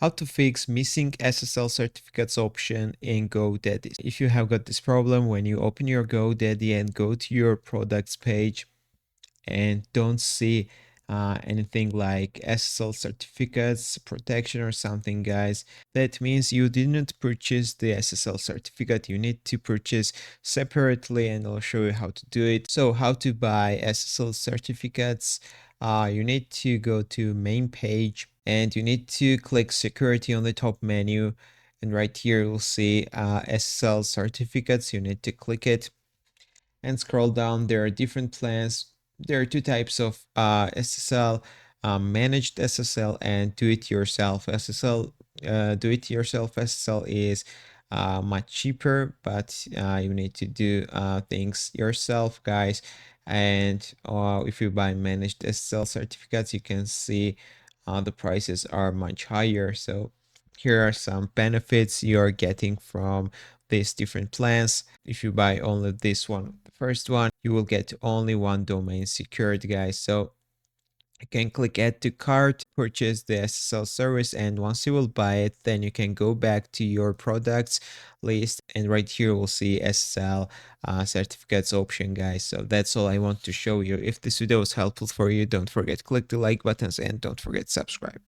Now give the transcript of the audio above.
how to fix missing SSL certificates option in GoDaddy. If you have got this problem when you open your GoDaddy and go to your products page and don't see anything like SSL certificates, protection or something, guys, that means you didn't purchase the SSL certificate. You need to purchase separately, and I'll show you how to do it. So how to buy SSL certificates? You need to go to main page and you need to click security on the top menu, and right here you'll see SSL certificates. You need to click it and scroll down. There are different plans. There are two types of SSL, managed SSL and do-it-yourself SSL. Do-it-yourself SSL is much cheaper, but you need to do things yourself, guys. And if you buy managed SSL certificates, you can see the prices are much higher. So here are some benefits you're getting from these different plans. If you buy only this one, the first one, you will get only one domain secured, guys. So you can click add to cart, purchase the SSL service, and once you will buy it, then you can go back to your products list, and right here we'll see SSL certificates option, guys. So that's all I want to show you. If this video was helpful for you, don't forget click the like buttons and don't forget subscribe.